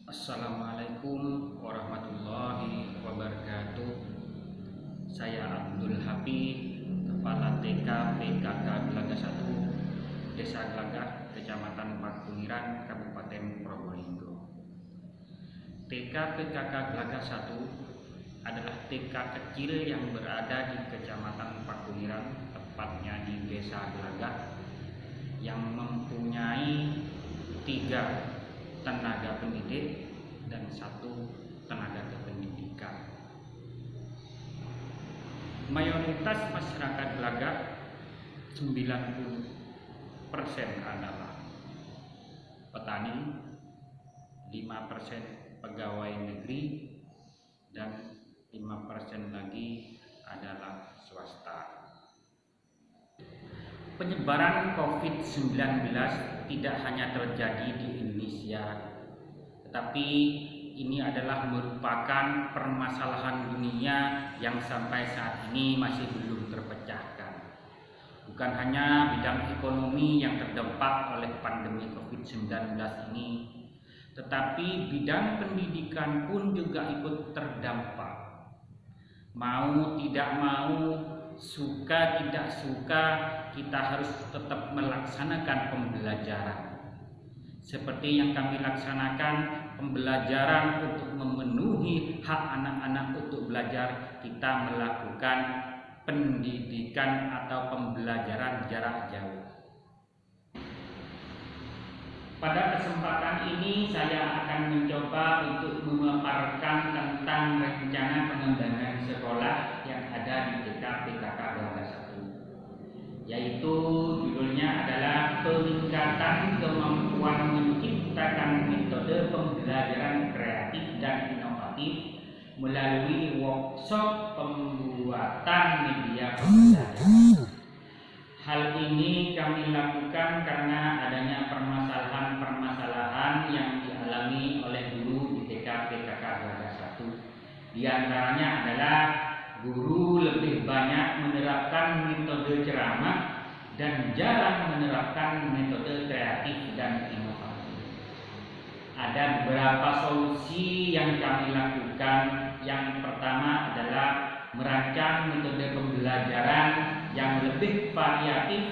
Assalamualaikum warahmatullahi wabarakatuh. Saya Abdul Habib, Kepala TK PKK Gelagah 1, Desa Gelagah, Kecamatan Pakungiran, Kabupaten Probolinggo. TK PKK Gelagah 1 adalah TK kecil yang berada di Kecamatan Pakungiran, tepatnya di Desa Gelagah, yang mempunyai 3 tenaga pendidik dan 1 tenaga kependidikan. Mayoritas masyarakat Gelagah 90% adalah petani, 5% pegawai negeri, dan 5% lagi adalah swasta. Penyebaran COVID-19 tidak hanya terjadi di Indonesia, tetapi ini adalah merupakan permasalahan dunia yang sampai saat ini masih belum terpecahkan. Bukan hanya bidang ekonomi yang terdampak oleh pandemi COVID-19 ini, tetapi bidang pendidikan pun juga ikut terdampak. Mau tidak mau, suka tidak suka, kita harus tetap melaksanakan pembelajaran. Seperti yang kami laksanakan pembelajaran untuk memenuhi hak anak-anak untuk belajar, kita melakukan pendidikan atau pembelajaran jarak jauh. Pada kesempatan ini saya akan mencoba untuk memaparkan tentang rencana pengembangan sekolah yang ada di TK PKK Gelagah 1, yaitu judulnya adalah peningkatan kemampuan menciptakan metode pembelajaran kreatif dan inovatif melalui workshop pembuatan media pembelajaran. Hal ini kami lakukan karena adanya permasalahan-permasalahan yang dialami oleh guru di TK PKK Gelagah 1. Di antaranya adalah guru lebih banyak menerapkan metode ceramah dan jarang menerapkan metode kreatif dan inovatif. Ada beberapa solusi yang kami lakukan. Yang pertama adalah merancang metode pembelajaran yang lebih variatif,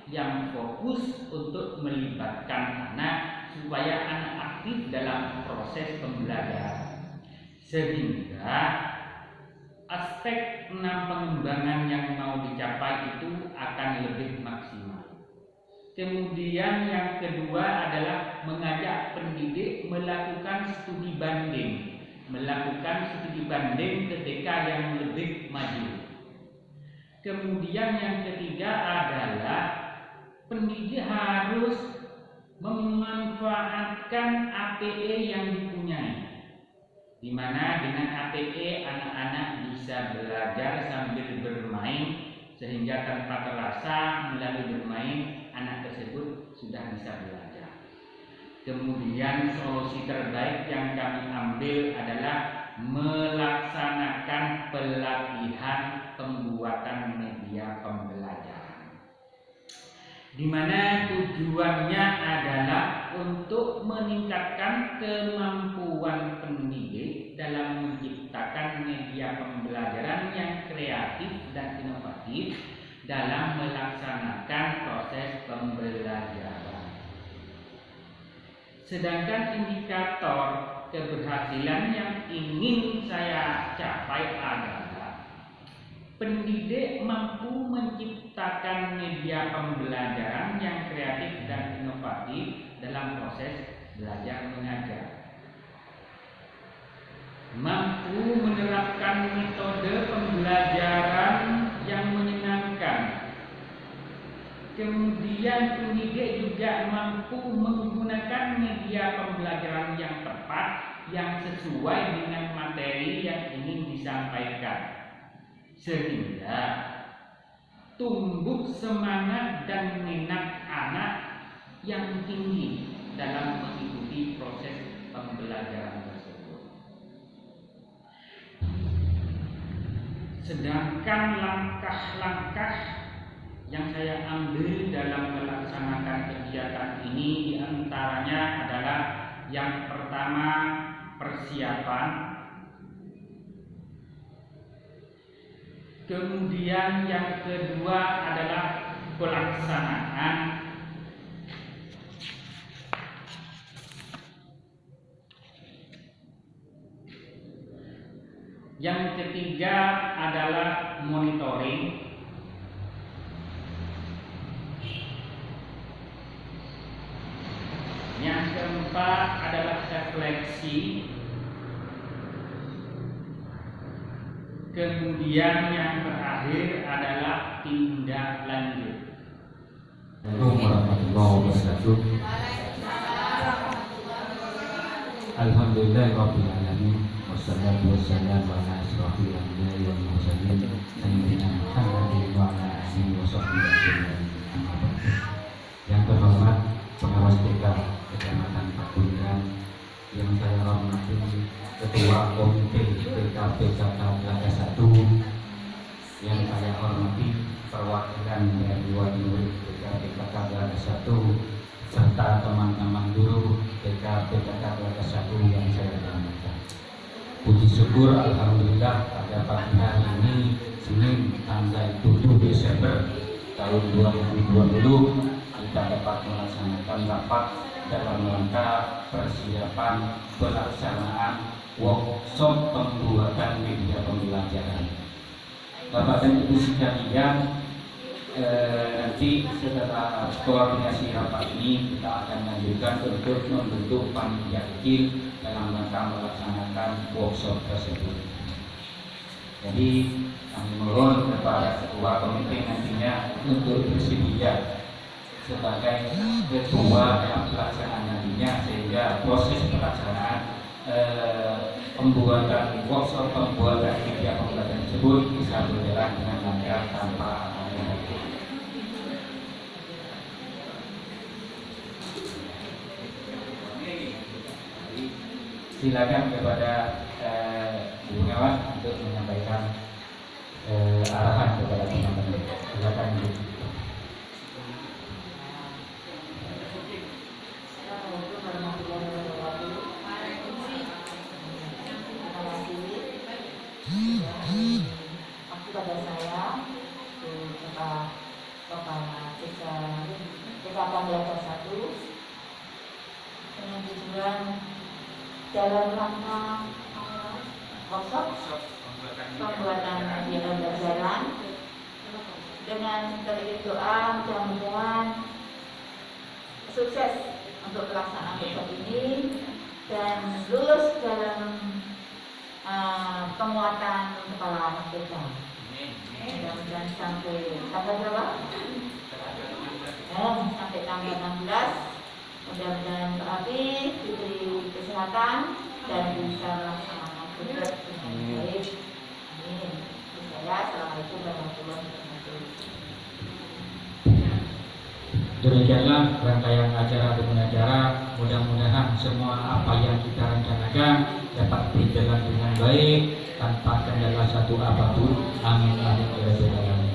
yang fokus untuk melibatkan anak supaya anak aktif dalam proses pembelajaran, sehingga aspek 6 pengembangan yang mau dicapai itu akan lebih maksimal. Kemudian yang kedua adalah mengajak pendidik melakukan studi banding ketika yang lebih maju. Kemudian yang ketiga adalah pendidik harus memanfaatkan APE yang dipunyai, di mana dengan APE anak-anak bisa belajar sambil bermain, sehingga tanpa terasa melalui bermain anak tersebut sudah bisa belajar. Kemudian solusi terbaik yang kami ambil adalah melaksanakan pelatihan pembuatan media pembelajaran, di mana tujuannya adalah untuk meningkatkan kemampuan pendidik dalam menciptakan media pembelajaran yang kreatif dan inovatif dalam melaksanakan proses pembelajaran. Sedangkan indikator keberhasilan yang ingin saya capai adalah pendidik mampu menciptakan media pembelajaran yang kreatif dan inovatif dalam proses belajar mengajar, mampu menerapkan metode pembelajaran yang menyenangkan. Kemudian pendidik juga mampu menggunakan media pembelajaran yang tepat, yang sesuai dengan materi yang ingin disampaikan, sehingga tumbuh semangat dan minat anak yang tinggi dalam mengikuti proses pembelajaran tersebut. Sedangkan langkah-langkah yang saya ambil dalam melaksanakan kegiatan ini diantaranya adalah yang pertama pertama persiapan, kemudian yang kedua adalah pelaksanaan, yang ketiga adalah monitoring, yang keempat adalah refleksi, kemudian yang terakhir adalah tindak lanjut. Assalamualaikum warahmatullahi wabarakatuh. Alhamdulillahirabbil alamin. Wassalatu wassalamu ala asyrofil anbiya'i wal mursalin sayyidina Muhammadin wa ala alihi wa sahbihi ajmain. Yang terhormat pengawas TK Kecamatan Pakundan, yang saya hormati Ketua Komite TKP Cakra 1, yang saya hormati perwakilan dari murid TKP Cakra 1 serta teman-teman guru TKP Cakra 1 yang saya hormati. Puji syukur alhamdulillah pada pagi hari ini Senin tanggal 7 Desember tahun 2020 kita dapat melaksanakan rapat dalam rangka persiapan pelaksanaan workshop pembuatan media pembelajaran. Bapak dan Ibu sekalian, nanti setelah koordinasi rapat ini kita akan lanjutkan untuk membentuk panitia kecil dalam rangka melaksanakan workshop tersebut. Jadi kami mohon kepada ketua komite nantinya untuk bersedia sebagai ketua dalam pelaksanaan nantinya, sehingga proses pelaksanaan pembuatan workshop pembuatan media pembelajaran tersebut bisa berjalan dengan lancar tanpa ada. Silakan kepada Bu Pengawas untuk menyampaikan arahan kepada teman-teman. Silakan Bu. Kepada saya, Kepala TKP 1, dengan tujuan dalam rangka workshop pembuatan media pembelajaran, dengan teriring doa mudah-mudahan sukses untuk pelaksanaan workshop ini dan lulus dalam penguatan kepala TK. Mudah-mudahan sampai tanggal berapa? Sampai tanggal 16. Mudah-mudahan terapi diberi kesehatan dan bisa melaksanakan tugas dengan baik. Amin. Saya assalamualaikum warahmatullahi wabarakatuh. Demikianlah rangkaian acara dengan acara. Mudah-mudahan semua apa yang kita rencanakan dapat berjalan dengan baik tanpa kendala satu apapun. Amin amin ya rabbal alamin.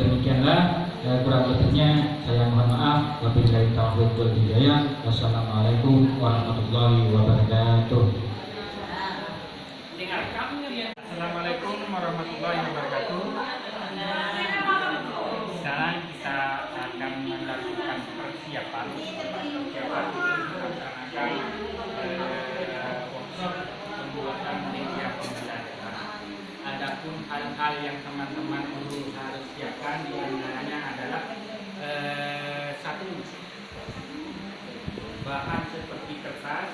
Demikianlah kurang lebihnya saya mohon maaf. Wabillahi taufiq wal hidayah. Wassalamualaikum warahmatullahi wabarakatuh. Assalamualaikum warahmatullahi wabarakatuh. Sekarang kita akan melakukan persiapan melaksanakan workshop pembuatan media pembelajaran. Adapun hal-hal yang teman-teman guru harus siapkan diantaranya adalah satu, bahan seperti kertas,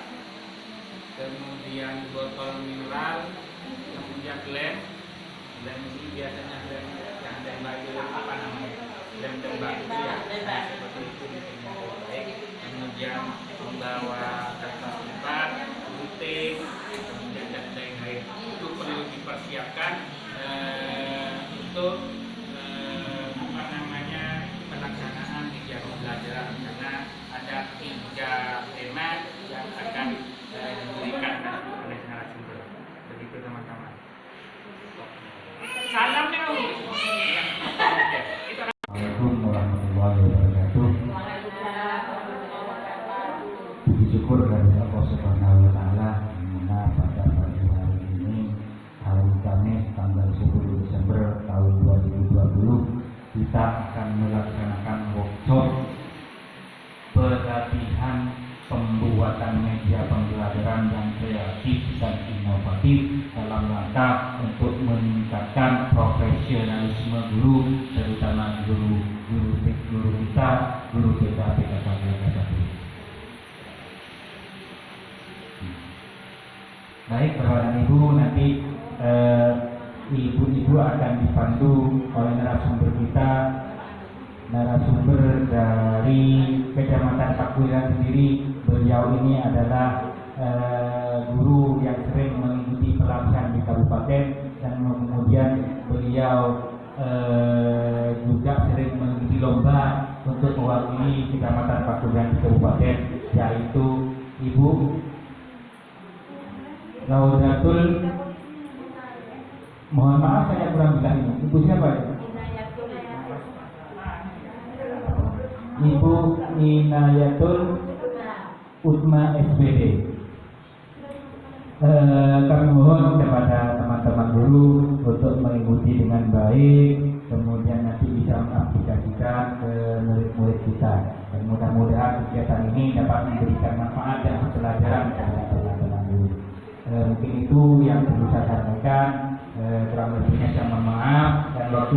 kemudian botol mineral, kemudian lem ini biasanya lem yang baju apa namanya, lem tembak itu ya, seperti itu mungkin yang baik. Kemudian membawa kertas lipat, gunting, kemudian dan lain-lain. Itu perlu dipersiapkan untuk pelaksanaan media pembelajaran, karena ada 3 tema yang akan diberikan oleh narasumber. Begitu teman-teman. Salam nih. Assalamualaikum warahmatullahi wabarakatuh. Waalaikumsalam warahmatullahi wabarakatuh. Puji syukur dari Allah Subhanahu wa taala dimana pada pagi hari ini hari Kamis tanggal 10 Desember tahun 2020 kita akan melaksanakan workshop pelatihan pembuatan media pembelajaran yang kreatif dan inovatif dalam rangka untuk meningkatkan profesionalisme guru, terutama guru kita, guru PKK 1. Baik, Bapak dan Ibu, nanti ibu-ibu akan dipandu oleh narasumber kita, narasumber dari Kecamatan Pakuiran sendiri. Beliau ini adalah guru yang sering mengikuti pelatihan di kabupaten dan kemudian beliau juga sering mengikuti lomba untuk mewakili Kecamatan Pakuiran di kabupaten, yaitu Ibu Laudatul, mohon maaf saya kurang bilang ini. Ibu siapa ya? Ibu Inayatul Utma SPD. Kami mohon kepada teman-teman guru untuk mengikuti dengan baik, kemudian nanti bisa mengaplikasikan ke murid-murid kita. Dan mudah-mudahan kegiatan ini dapat memberikan manfaat dan pembelajaran kepada teman-teman guru. Mungkin itu yang perlu saya sampaikan. Kurang lebihnya saya mohon maaf, dan waktu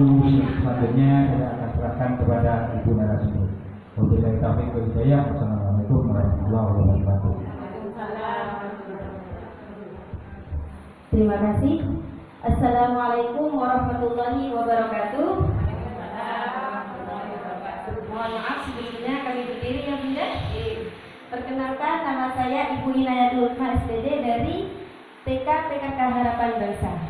selanjutnya saya akan serahkan kepada Ibu narasumber. Wabillahi taufiq wal hidayah. Wassalamualaikum warahmatullahi wabarakatuh. Terima kasih. Assalamualaikum warahmatullahi wabarakatuh. Mohon maaf sebelumnya kami berdiri ya Bunda. Perkenalkan, nama saya Ibu Inayatul Utma SPD dari TK PKK Harapan Bangsa.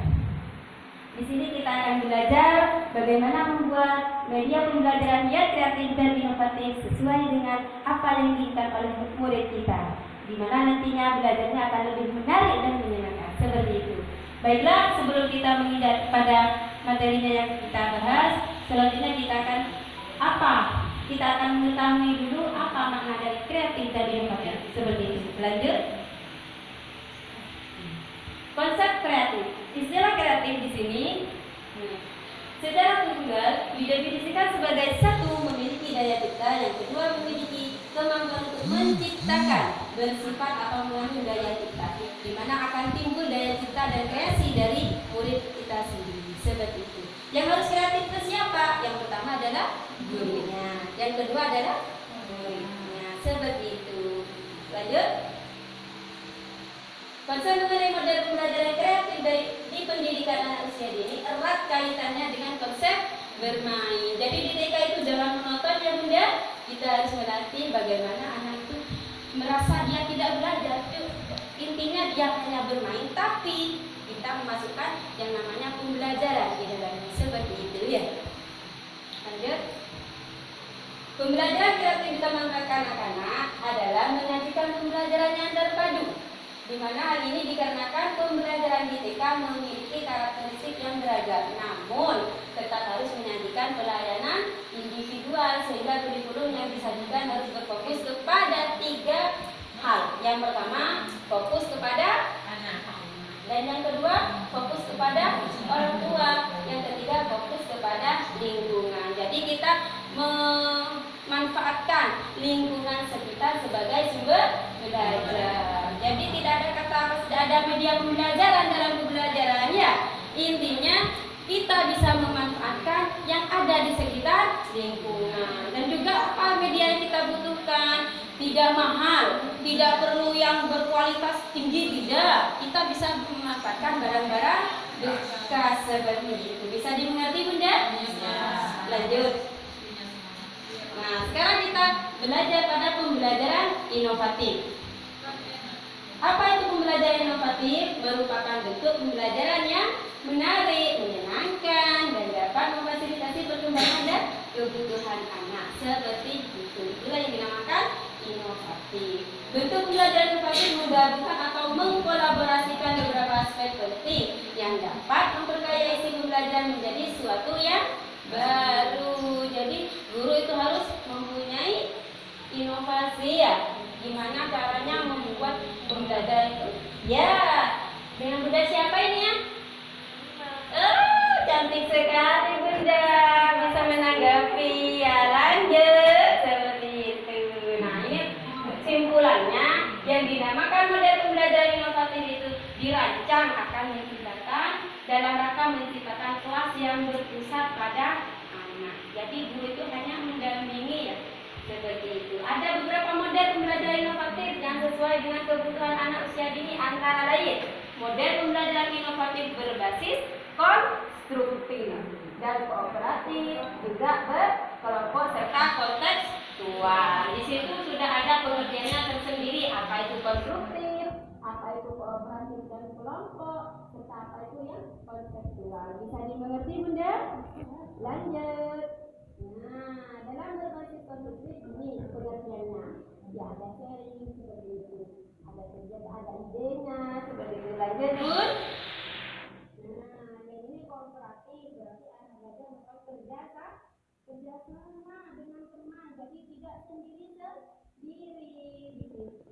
Di sini kita akan belajar bagaimana membuat media pembelajaran yang kreatif dan inovatif sesuai dengan apa yang diinginkan oleh murid kita, di mana nantinya belajarnya akan lebih menarik dan menyenangkan. Seperti itu. Baiklah, sebelum kita menginjak pada materinya yang kita bahas, selanjutnya kita akan mengetahui dulu apa makna dari kreatif dan inovatif. Seperti itu. Lanjut. Konsep kreatif. Istilah kreatif di sini secara tunggal didefinisikan sebagai satu, memiliki daya cipta, yang kedua memiliki kemampuan untuk menciptakan, bersifat atau mengandung daya cipta, di mana akan timbul daya cipta dan kreasi dari murid kita sendiri. Seperti itu. Yang harus kreatif itu siapa? Yang pertama adalah gurunya, yang kedua adalah muridnya. Seperti itu. Lanjut. Konsep mengenai model pembelajaran kreatif di pendidikan anak usia dini erat kaitannya dengan konsep bermain. Jadi di TK itu jangan monoton ya Bunda. Kita harus melatih bagaimana anak itu merasa dia tidak belajar. Intinya dia hanya bermain, tapi kita memasukkan yang namanya pembelajaran di dalamnya. Seperti itu ya. Lanjut. Pembelajaran kreatif di taman kanak-kanak adalah menyajikan pembelajaran yang terpadu, di mana hal ini dikarenakan pembelajaran di TK memiliki karakteristik yang beragam, namun tetap harus menyajikan pelayanan individual, sehingga kurikulum yang disajikan harus berfokus kepada 3 hal. Yang pertama, fokus kepada anak, dan yang kedua, fokus kepada orang tua, yang ketiga, fokus kepada lingkungan. Jadi kita memanfaatkan lingkungan sekitar sebagai sumber belajar. Jadi tidak ada media pembelajaran dalam pembelajaran ya. Intinya kita bisa memanfaatkan yang ada di sekitar lingkungan. Dan juga apa media yang kita butuhkan, tidak mahal, tidak perlu yang berkualitas tinggi, tidak. Kita bisa memanfaatkan barang-barang bekas seperti itu. Bisa dimengerti Bunda? Lanjut. Nah, sekarang kita belajar pada pembelajaran inovatif. Apa itu pembelajaran inovatif? Merupakan bentuk pembelajaran yang menarik, menyenangkan, dan dapat memfasilitasi perkembangan dan kebutuhan anak. Seperti itu. Itulah yang dinamakan inovatif. Bentuk pembelajaran inovatif menggabungkan atau mengkolaborasikan beberapa aspek penting yang dapat memperkaya isi pembelajaran menjadi sesuatu yang baru. Jadi guru itu harus mempunyai inovasi ya. Gimana caranya Ya, dengan Bunda siapa ini ya? Oh, cantik sekali Bunda, bisa menanggapi. Ya, lanjut seperti itu. Nah, ini kesimpulannya yang dinamakan model pembelajaran inovatif itu dirancang akan menciptakan dalam rangka menciptakan kelas yang berpusat pada anak. Jadi guru itu hanya mendampingi ya, seperti itu. Ada beberapa model pembelajaran inovatif yang sesuai dengan kebutuhan anak usia dini, antara lain model pembelajaran inovatif berbasis konstruktif dan kooperatif, juga berkelompok serta kontekstual. Di situ sudah ada pengertiannya tersendiri, apa itu konstruktif, apa itu kooperatif dan kelompok, serta apa itu yang kontekstual. Bisa dimengerti Bunda? Lanjut. Nah, dalam berbasis konstruktif ini pengertiannya. Ya, ada sharing seperti itu. Ada kerja, ada idenya seperti itu. Lanjut, Bun. Nah, yang ini kooperatif berarti anak belajar memang kerja sama dengan teman. Jadi tidak sendiri.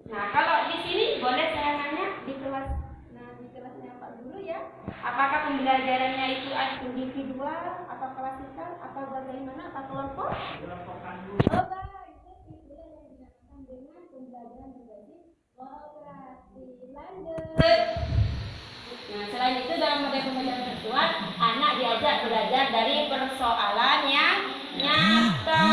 Nah, kalau di sini boleh saya nanya di kelas. Nah, di kelasnya Pak Guru ya. Apakah pembelajarannya itu individual atau klasikal atau bagaimana atau kelompok? Kelompokan dulu. Oh, baik. Itu yang dinamakan dengan pembelajaran berbasis kooperatif. Lanjut. Nah, selain itu dalam model pembelajaran virtual, anak diajak belajar dari persoalan yang nyata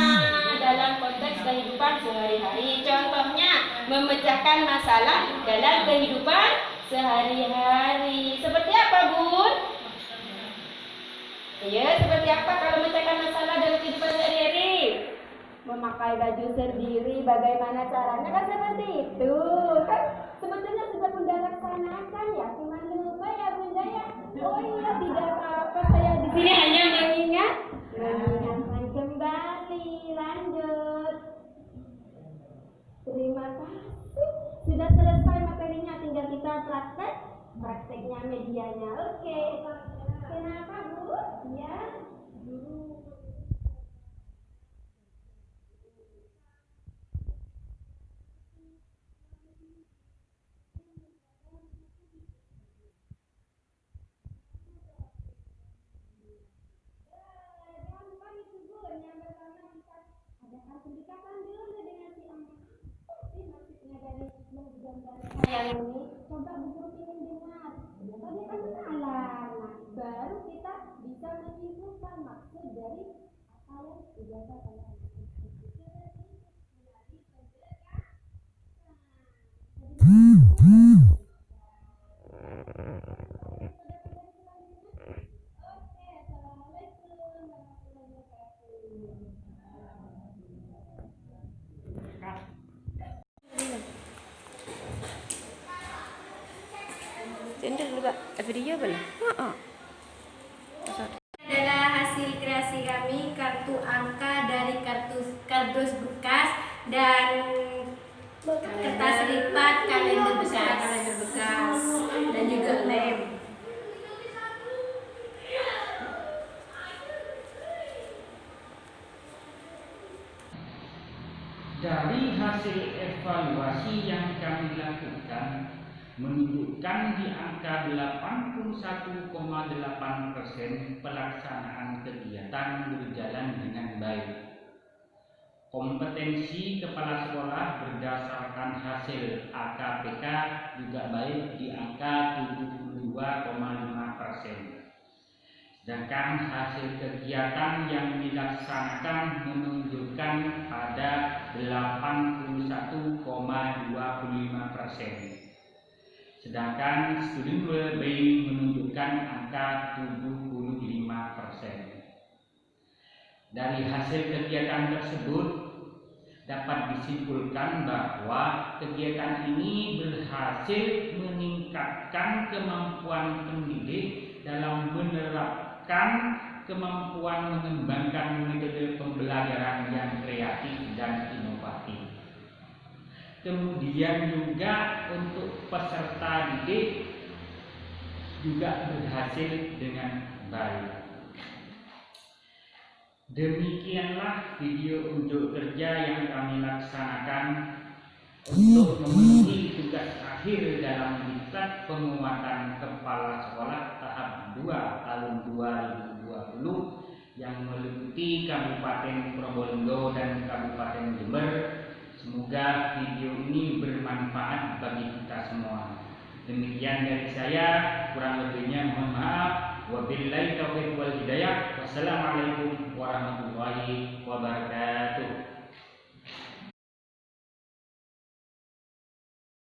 dalam konteks kehidupan sehari-hari. Contohnya, memecahkan masalah dalam kehidupan sehari-hari. Seperti apa, Bun? Ya, seperti apa kalau memecahkan masalah dalam kehidupan sehari-hari? Memakai baju sendiri, bagaimana caranya, kan seperti itu. Kan sebetulnya sudah Bunda laksanakan ya, cuma lupa ya Bunda ya. Oh iya, tidak apa-apa, saya di sini hanya mengingatkan kembali. Lanjut. Terima kasih. Sudah selesai materinya, tinggal kita prakteknya medianya. Oke. Kenapa, Bu? Ya, Guru. Yang ini coba Bu ingin dengar. Tadi kan kenalan. Nah, baru kita bisa menyimpulkan maksud dari apa yang sudah saya katakan. Video boleh? Adalah hasil kreasi kami, kartu angka dari kardus bekas dan kertas lipat, kalender bekas dan juga lem. Dari hasil evaluasi yang kami lakukan menunjukkan di angka 81,8% pelaksanaan kegiatan berjalan dengan baik. Kompetensi kepala sekolah berdasarkan hasil AKPK juga baik di angka 72,5%. Sedangkan hasil kegiatan yang dilaksanakan menunjukkan pada 81,25%. Sedangkan student well-being menunjukkan angka 75%. Dari hasil kegiatan tersebut dapat disimpulkan bahwa kegiatan ini berhasil meningkatkan kemampuan pendidik dalam menerapkan kemampuan mengembangkan metode pembelajaran yang kreatif dan inovatif. Kemudian juga untuk peserta didik juga berhasil dengan baik. Demikianlah video unjuk kerja yang kami laksanakan untuk memenuhi tugas akhir dalam Pusat Penguatan Kepala Sekolah tahap 2 tahun 2020 yang meliputi Kabupaten Probolinggo dan Kabupaten Jember. Semoga video ini bermanfaat bagi kita semua. Demikian dari saya, kurang lebihnya mohon maaf. Wabillahi taufiq wal hidayah. Wassalamualaikum warahmatullahi wabarakatuh.